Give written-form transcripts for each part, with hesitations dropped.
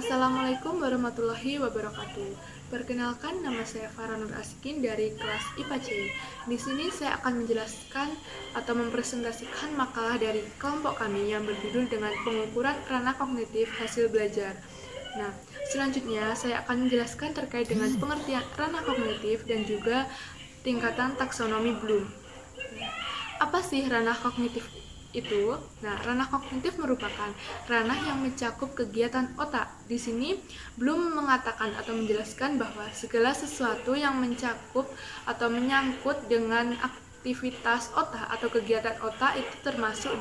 Assalamualaikum warahmatullahi wabarakatuh. Perkenalkan, nama saya Farah Nur Askin dari kelas IPA C. Di sini saya akan menjelaskan atau mempresentasikan makalah dari kelompok kami yang berjudul dengan pengukuran ranah kognitif hasil belajar. Nah, selanjutnya saya akan menjelaskan terkait dengan pengertian ranah kognitif dan juga tingkatan taksonomi Bloom. Apa sih ranah kognitif itu? Nah, ranah kognitif merupakan ranah yang mencakup kegiatan otak. Di sini belum mengatakan atau menjelaskan bahwa segala sesuatu yang mencakup atau menyangkut dengan aktivitas otak atau kegiatan otak itu termasuk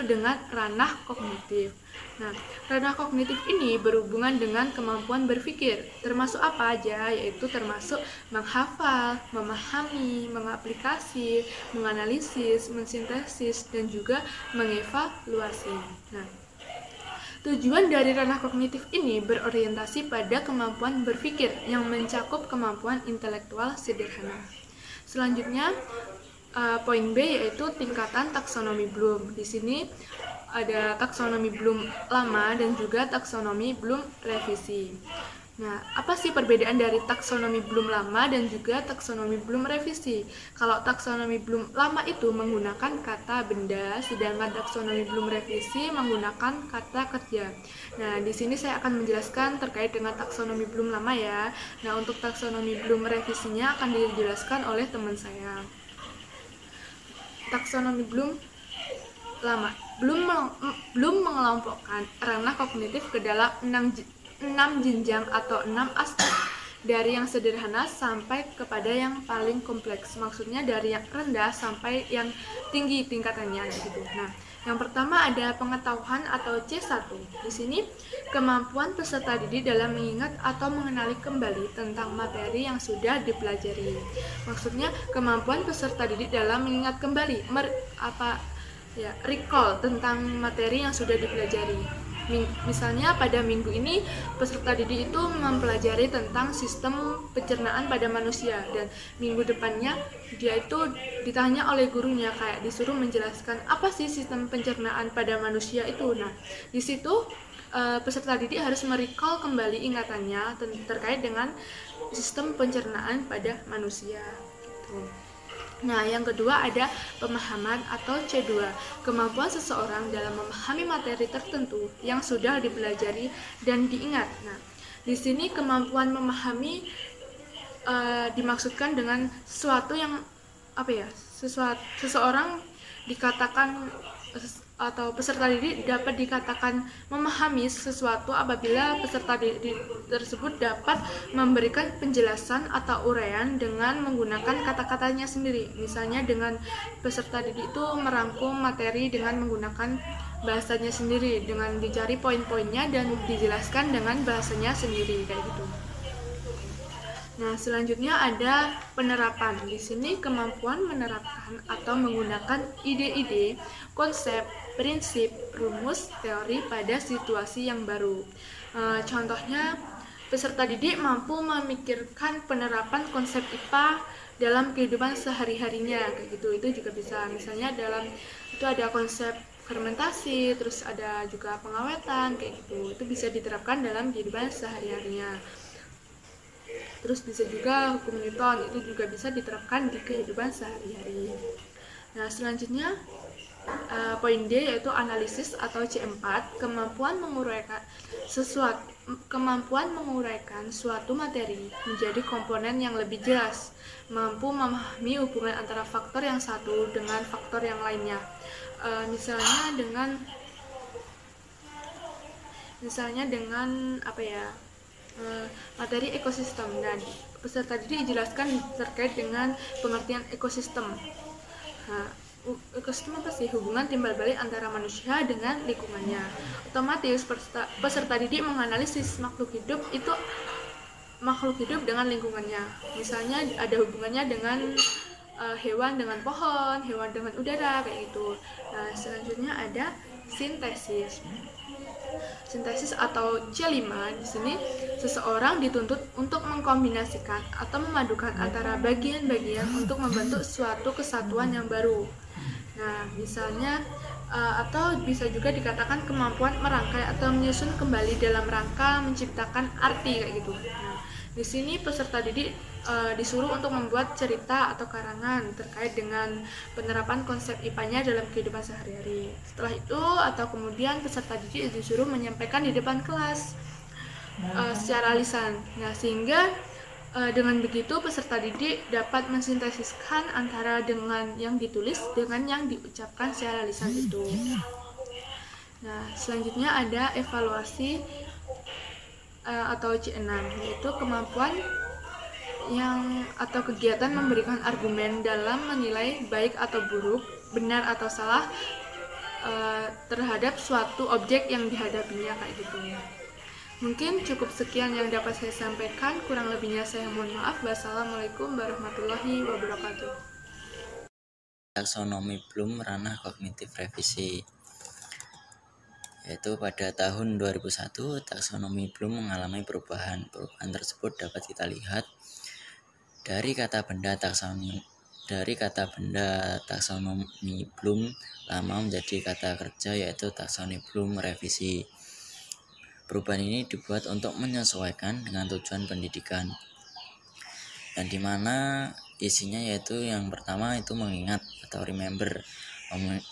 dengan ranah kognitif. Nah, ranah kognitif ini berhubungan dengan kemampuan berpikir, termasuk apa aja, yaitu termasuk menghafal, memahami, mengaplikasi, menganalisis, mensintesis, dan juga mengevaluasi. Nah, tujuan dari ranah kognitif ini berorientasi pada kemampuan berpikir yang mencakup kemampuan intelektual sederhana. Selanjutnya, poin B yaitu tingkatan taksonomi Bloom. Di sini ada taksonomi Bloom lama dan juga taksonomi Bloom revisi. Nah, apa sih perbedaan dari taksonomi Bloom lama dan juga taksonomi Bloom revisi? Kalau taksonomi Bloom lama itu menggunakan kata benda, sedangkan taksonomi Bloom revisi menggunakan kata kerja. Nah, di sini saya akan menjelaskan terkait dengan taksonomi Bloom lama ya. Nah, untuk taksonomi Bloom revisinya akan dijelaskan oleh teman saya. Taksonomi Bloom lama. Bloom mengelompokkan ranah kognitif ke dalam 6 jenjang atau 6 aspek, dari yang sederhana sampai kepada yang paling kompleks. Maksudnya dari yang rendah sampai yang tinggi tingkatannya gitu. Nah, yang pertama ada pengetahuan atau C1. Di sini kemampuan peserta didik dalam mengingat atau mengenali kembali tentang materi yang sudah dipelajari. Maksudnya kemampuan peserta didik dalam mengingat kembali recall tentang materi yang sudah dipelajari. Misalnya pada minggu ini peserta didik itu mempelajari tentang sistem pencernaan pada manusia, dan minggu depannya dia itu ditanya oleh gurunya kayak disuruh menjelaskan apa sih sistem pencernaan pada manusia itu. Nah, di situ peserta didik harus merecall kembali ingatannya terkait dengan sistem pencernaan pada manusia gitu. Nah, yang kedua ada pemahaman atau C2, kemampuan seseorang dalam memahami materi tertentu yang sudah dipelajari dan diingat. Nah, di sini kemampuan memahami dimaksudkan dengan sesuatu yang seseorang dikatakan atau peserta didik dapat dikatakan memahami sesuatu apabila peserta didik tersebut dapat memberikan penjelasan atau uraian dengan menggunakan kata-katanya sendiri. Misalnya dengan peserta didik itu merangkum materi dengan menggunakan bahasanya sendiri, dengan dicari poin-poinnya dan dijelaskan dengan bahasanya sendiri kayak gitu. Nah, selanjutnya ada penerapan. Di sini kemampuan menerapkan atau menggunakan ide-ide, konsep, prinsip, rumus, teori pada situasi yang baru. Contohnya, peserta didik mampu memikirkan penerapan konsep IPA dalam kehidupan sehari-harinya, kayak gitu. Itu juga bisa. Misalnya dalam itu ada konsep fermentasi, terus ada juga pengawetan, kayak gitu. Itu bisa diterapkan dalam kehidupan sehari-harinya. Terus bisa juga hukum Newton, itu juga bisa diterapkan di kehidupan sehari-hari. Nah, selanjutnya poin D yaitu analisis atau C4, kemampuan menguraikan suatu materi menjadi komponen yang lebih jelas, mampu memahami hubungan antara faktor yang satu dengan faktor yang lainnya. Misalnya dengan materi ekosistem. Dan peserta didik dijelaskan terkait dengan pengertian ekosistem. Nah, ekosistem apa sih? Hubungan timbal balik antara manusia dengan lingkungannya. Otomatis peserta didik menganalisis makhluk hidup dengan lingkungannya. Misalnya ada hubungannya dengan hewan dengan pohon, hewan dengan udara, kayak gitu. Nah, selanjutnya ada sintesis. Sintesis atau C5, di sini seseorang dituntut untuk mengkombinasikan atau memadukan antara bagian-bagian untuk membentuk suatu kesatuan yang baru. Nah, misalnya atau bisa juga dikatakan kemampuan merangkai atau menyusun kembali dalam rangka menciptakan arti kayak gitu. Nah, di sini peserta didik disuruh untuk membuat cerita atau karangan terkait dengan penerapan konsep IPA-nya dalam kehidupan sehari-hari. Setelah itu atau kemudian peserta didik disuruh menyampaikan di depan kelas secara lisan. Nah, sehingga dengan begitu peserta didik dapat mensintesiskan antara dengan yang ditulis dengan yang diucapkan secara lisan itu. Nah, selanjutnya ada evaluasi atau C6, yaitu kemampuan yang atau kegiatan memberikan argumen dalam menilai baik atau buruk, benar atau salah terhadap suatu objek yang dihadapinya kayak gitu. Mungkin cukup sekian yang dapat saya sampaikan, kurang lebihnya saya mohon maaf. Wassalamualaikum warahmatullahi wabarakatuh. Taksonomi Bloom ranah kognitif revisi, yaitu pada tahun 2001 taksonomi Bloom mengalami perubahan. Perubahan tersebut dapat kita lihat dari kata benda taksonomi Bloom lama menjadi kata kerja, yaitu taksonomi Bloom revisi. Perubahan ini dibuat untuk menyesuaikan dengan tujuan pendidikan, dan dimana isinya yaitu yang pertama itu mengingat atau remember.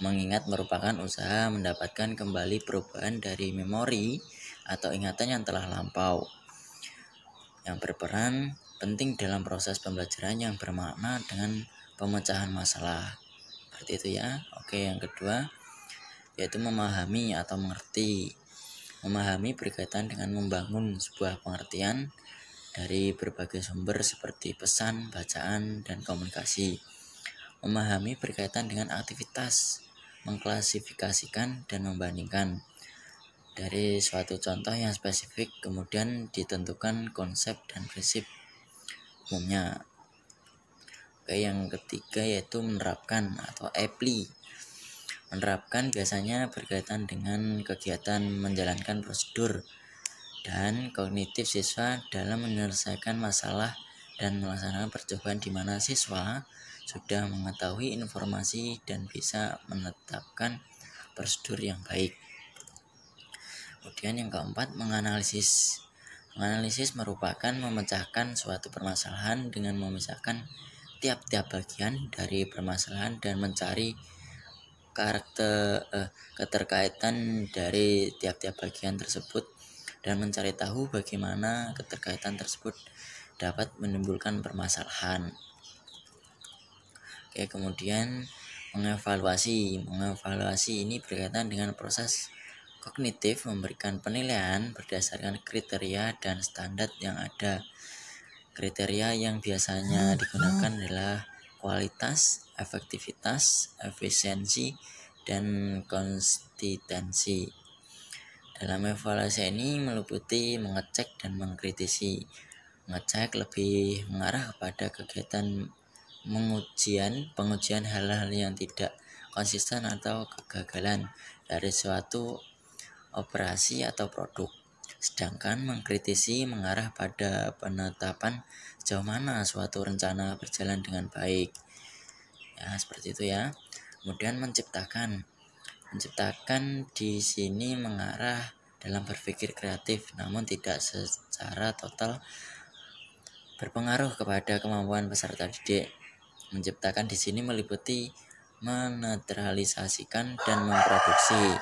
Mengingat merupakan usaha mendapatkan kembali perubahan dari memori atau ingatan yang telah lampau, yang berperan penting dalam proses pembelajaran yang bermakna dengan pemecahan masalah. Seperti itu ya. Oke, yang kedua yaitu memahami atau mengerti. Memahami berkaitan dengan membangun sebuah pengertian dari berbagai sumber seperti pesan, bacaan, dan komunikasi. Memahami berkaitan dengan aktivitas, mengklasifikasikan dan membandingkan dari suatu contoh yang spesifik, kemudian ditentukan konsep dan prinsip umumnya. Oke, yang ketiga yaitu menerapkan atau apply. Menerapkan biasanya berkaitan dengan kegiatan menjalankan prosedur dan kognitif siswa dalam menyelesaikan masalah dan melaksanakan percobaan di mana siswa sudah mengetahui informasi dan bisa menetapkan prosedur yang baik. Kemudian yang keempat, menganalisis. Menganalisis merupakan memecahkan suatu permasalahan dengan memisahkan tiap-tiap bagian dari permasalahan dan mencari keterkaitan dari tiap-tiap bagian tersebut dan mencari tahu bagaimana keterkaitan tersebut dapat menimbulkan permasalahan. Oke, kemudian mengevaluasi. Mengevaluasi ini berkaitan dengan proses kognitif memberikan penilaian berdasarkan kriteria dan standar yang ada. Kriteria yang biasanya digunakan adalah kualitas, efektivitas, efisiensi, dan konsistensi. Dalam evaluasi ini meliputi mengecek dan mengkritisi. Mengecek lebih mengarah kepada kegiatan pengujian hal-hal yang tidak konsisten atau kegagalan dari suatu operasi atau produk. Sedangkan mengkritisi mengarah pada penetapan sejauh mana suatu rencana berjalan dengan baik. Ya, seperti itu ya. Kemudian menciptakan di sini mengarah dalam berpikir kreatif, namun tidak secara total berpengaruh kepada kemampuan peserta didik. Menciptakan di sini meliputi menetralisasikan dan memproduksi.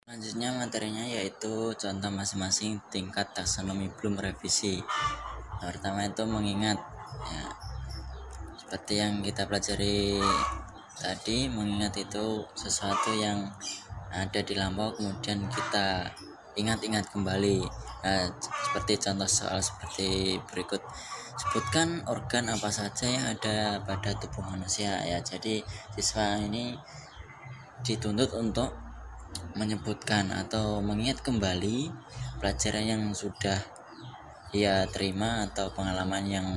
Selanjutnya materinya yaitu contoh masing-masing tingkat taksonomi Bloom revisi. Yang pertama itu mengingat, ya, seperti yang kita pelajari tadi, mengingat itu sesuatu yang ada di lampau kemudian kita ingat-ingat kembali. Nah, seperti contoh soal seperti berikut. Sebutkan organ apa saja yang ada pada tubuh manusia. Ya, jadi siswa ini dituntut untuk menyebutkan atau mengingat kembali pelajaran yang sudah ia terima atau pengalaman yang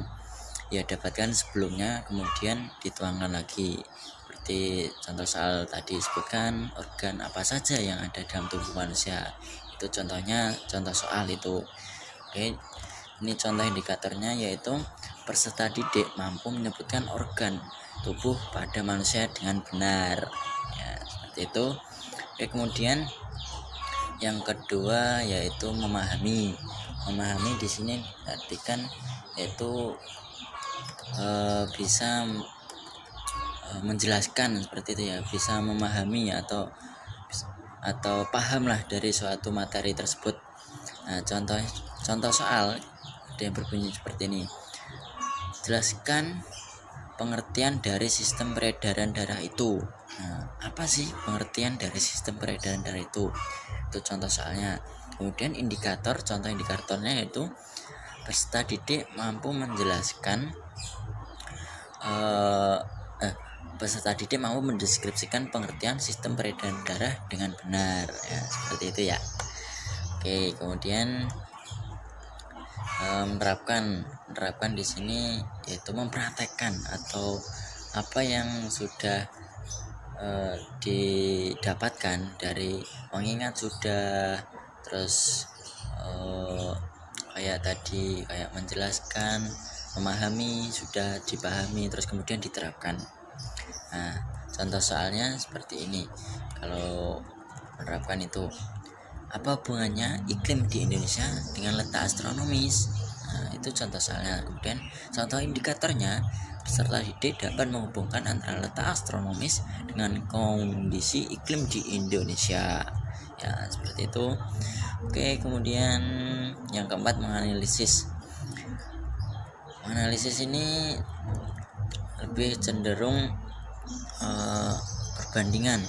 ia dapatkan sebelumnya, kemudian dituangkan lagi. Seperti contoh soal tadi, sebutkan organ apa saja yang ada dalam tubuh manusia. Itu contohnya, contoh soal itu. Oke, ini contoh indikatornya yaitu peserta didik mampu menyebutkan organ tubuh pada manusia dengan benar. Ya, seperti itu. Oke, kemudian yang kedua yaitu memahami. Memahami di sini artikan yaitu bisa menjelaskan seperti itu ya, bisa memahami atau pahamlah dari suatu materi tersebut. Nah, contoh soal ada yang berbunyi seperti ini. Jelaskan pengertian dari sistem peredaran darah itu. Nah, apa sih pengertian dari sistem peredaran darah itu? Itu contoh soalnya. Kemudian contoh indikatornya yaitu peserta didik mampu menjelaskan peserta didik mampu mendeskripsikan pengertian sistem peredaran darah dengan benar. Ya, seperti itu ya. Oke, kemudian menerapkan di sini yaitu mempraktekkan atau apa yang sudah didapatkan dari mengingat sudah, terus kayak menjelaskan, memahami sudah dipahami, terus kemudian diterapkan. Nah, contoh soalnya seperti ini. Kalau menerapkan itu, apa hubungannya iklim di Indonesia dengan letak astronomis? Nah, itu contoh soalnya. Kemudian contoh indikatornya, peserta didik dapat menghubungkan antara letak astronomis dengan kondisi iklim di Indonesia. Ya, seperti itu. Oke, kemudian yang keempat, menganalisis. Menganalisis ini lebih cenderung perbandingan.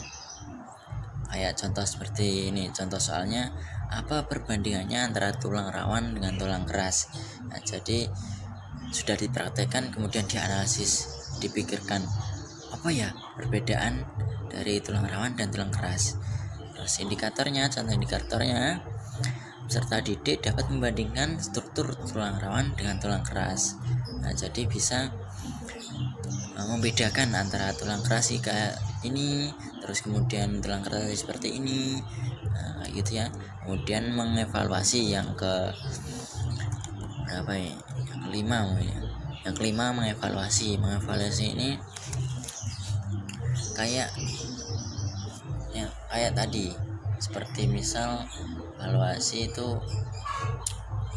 Kayak contoh seperti ini, contoh soalnya, apa perbandingannya antara tulang rawan dengan tulang keras. Nah, jadi sudah dipraktekkan, kemudian dianalisis, dipikirkan apa ya perbedaan dari tulang rawan dan tulang keras. Terus contoh indikatornya, peserta didik dapat membandingkan struktur tulang rawan dengan tulang keras. Nah, jadi bisa membedakan antara tulang keras kayak ini, terus kemudian tulang keras seperti ini, gitu ya. Kemudian mengevaluasi yang ke berapa ya? Yang kelima mengevaluasi ini kayak tadi, seperti misal evaluasi itu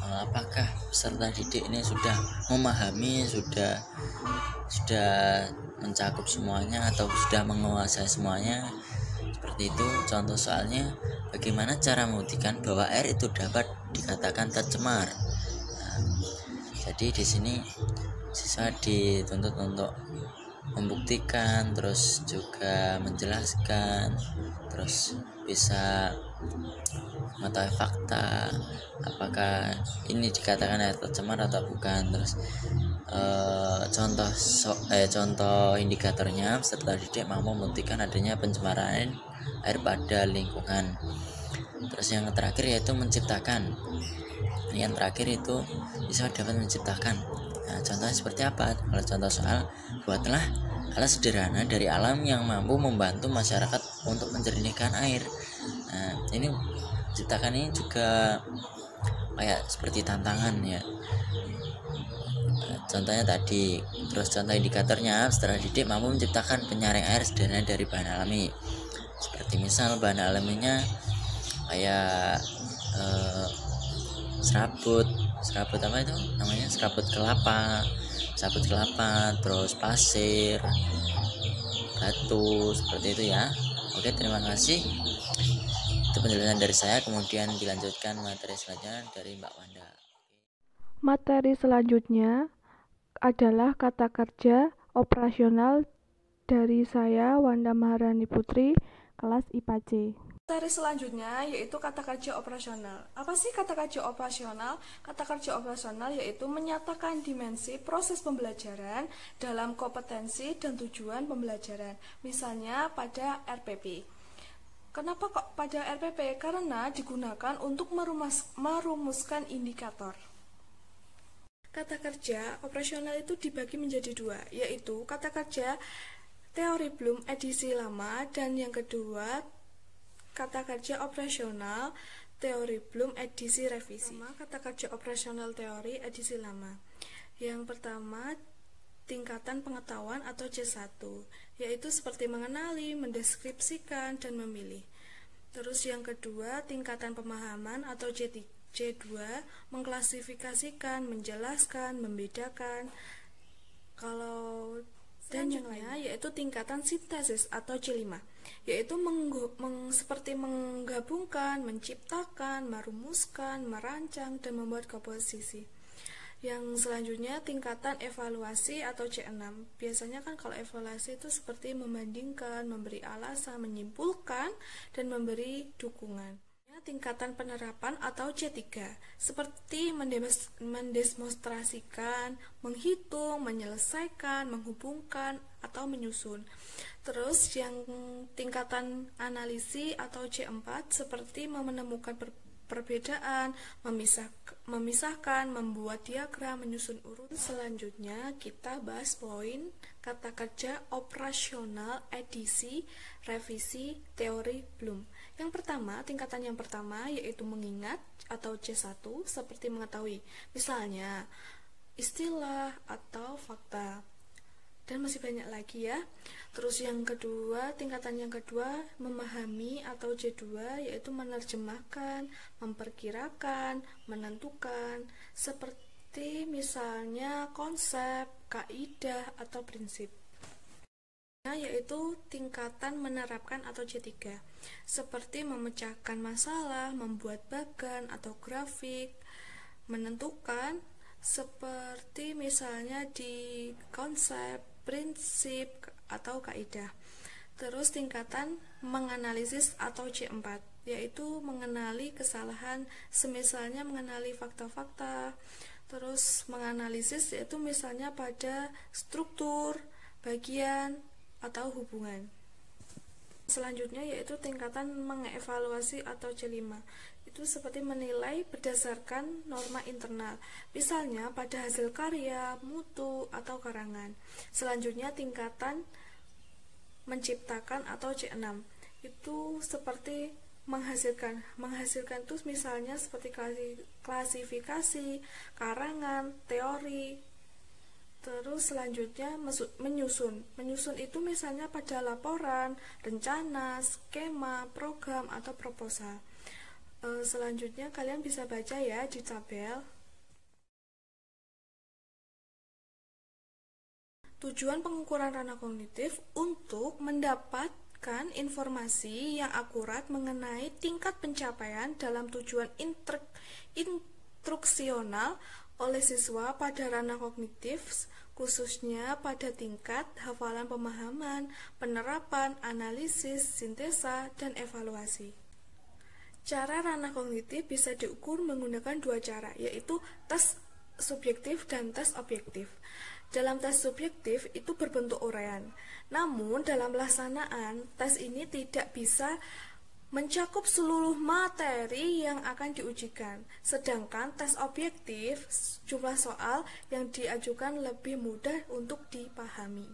apakah peserta didik ini sudah memahami, sudah mencakup semuanya atau sudah menguasai semuanya. Seperti itu. Contoh soalnya, bagaimana cara membuktikan bahwa air itu dapat dikatakan tercemar. Nah, jadi di sini siswa dituntut untuk membuktikan, terus juga menjelaskan, terus bisa mengetahui fakta apakah ini dikatakan air tercemar atau bukan. Terus contoh indikatornya, peserta didik mampu membuktikan adanya pencemaran air pada lingkungan. Terus yang terakhir yaitu menciptakan. Yang terakhir itu bisa dapat menciptakan. Nah, contohnya seperti apa? Kalau contoh soal, buatlah alat sederhana dari alam yang mampu membantu masyarakat untuk menjernihkan air. Nah, ini menciptakan ini juga kayak seperti tantangan ya. Contohnya tadi. Terus contoh indikatornya, peserta didik mampu menciptakan penyaring air sederhana dari bahan alami. Seperti misal bahan alaminya kayak serabut apa itu namanya, serabut kelapa, terus pasir, batu, seperti itu ya. Oke, terima kasih. Itu penjelasan dari saya. Kemudian dilanjutkan materi selanjutnya dari Mbak Wanda. Materi selanjutnya adalah kata kerja operasional dari saya, Wanda Maharani Putri, kelas IPA C. Materi selanjutnya yaitu kata kerja operasional. Apa sih kata kerja operasional? Kata kerja operasional yaitu menyatakan dimensi proses pembelajaran dalam kompetensi dan tujuan pembelajaran. Misalnya pada RPP. Kenapa kok pada RPP? Karena digunakan untuk merumuskan indikator. Kata kerja operasional itu dibagi menjadi dua, yaitu kata kerja teori Bloom edisi lama dan yang kedua kata kerja operasional teori Bloom edisi revisi. Kata kerja operasional teori edisi lama. Yang pertama tingkatan pengetahuan atau C1, yaitu seperti mengenali, mendeskripsikan, dan memilih. Terus yang kedua, tingkatan pemahaman atau C2, mengklasifikasikan, menjelaskan, membedakan. Kalau dan yang lainnya yaitu tingkatan sintesis atau C5, yaitu seperti menggabungkan, menciptakan, merumuskan, merancang, dan membuat komposisi. Yang selanjutnya tingkatan evaluasi atau C6. Biasanya kan kalau evaluasi itu seperti membandingkan, memberi alasan, menyimpulkan, dan memberi dukungan. Tingkatan penerapan atau C3, seperti mendemonstrasikan, menghitung, menyelesaikan, menghubungkan, atau menyusun. Terus yang tingkatan analisis atau C4, seperti menemukan perbedaan, memisahkan, membuat diagram, menyusun urut. Selanjutnya kita bahas poin kata kerja operasional, edisi, revisi, teori Bloom. Tingkatan yang pertama yaitu mengingat atau C1, seperti mengetahui, misalnya istilah atau fakta. Dan masih banyak lagi ya. Terus tingkatan yang kedua memahami atau C2, yaitu menerjemahkan, memperkirakan, menentukan, seperti misalnya konsep, kaidah, atau prinsip. Yaitu tingkatan menerapkan atau C3, seperti memecahkan masalah, membuat bagan atau grafik, menentukan, seperti misalnya di konsep, prinsip, atau kaidah. Terus tingkatan menganalisis atau C4, yaitu mengenali kesalahan, semisalnya mengenali fakta-fakta. Terus menganalisis yaitu misalnya pada struktur, bagian, atau hubungan. Selanjutnya yaitu tingkatan mengevaluasi atau C5, itu seperti menilai berdasarkan norma internal, misalnya pada hasil karya, mutu, atau karangan. Selanjutnya tingkatan menciptakan atau C6, itu seperti menghasilkan itu misalnya seperti klasifikasi, karangan, teori. Terus selanjutnya menyusun itu misalnya pada laporan, rencana, skema, program, atau proposal. Selanjutnya kalian bisa baca ya di tabel. Tujuan pengukuran ranah kognitif untuk mendapatkan informasi yang akurat mengenai tingkat pencapaian dalam tujuan instruksional oleh siswa pada ranah kognitif, khususnya pada tingkat hafalan, pemahaman, penerapan, analisis, sintesa, dan evaluasi. Cara ranah kognitif bisa diukur menggunakan dua cara, yaitu tes subjektif dan tes objektif. Dalam tes subjektif itu berbentuk uraian, namun dalam pelaksanaan tes ini tidak bisa mencakup seluruh materi yang akan diujikan. Sedangkan tes objektif, jumlah soal yang diajukan lebih mudah untuk dipahami.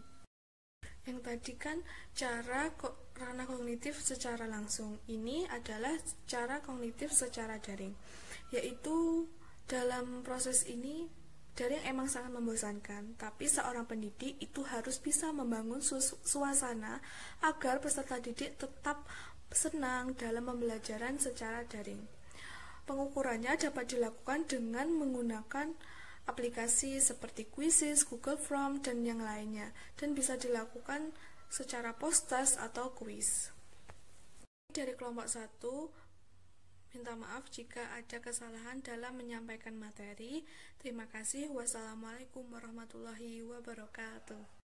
Yang tadi kan cara ranah kognitif secara langsung, ini adalah cara kognitif secara daring, yaitu dalam proses ini daring emang sangat membosankan, tapi seorang pendidik itu harus bisa membangun suasana agar peserta didik tetap senang dalam pembelajaran secara daring. Pengukurannya dapat dilakukan dengan menggunakan aplikasi seperti Quizzes, Google Form, dan yang lainnya, dan bisa dilakukan secara post-test atau quiz. Dari kelompok 1, minta maaf jika ada kesalahan dalam menyampaikan materi. Terima kasih. Wassalamualaikum warahmatullahi wabarakatuh.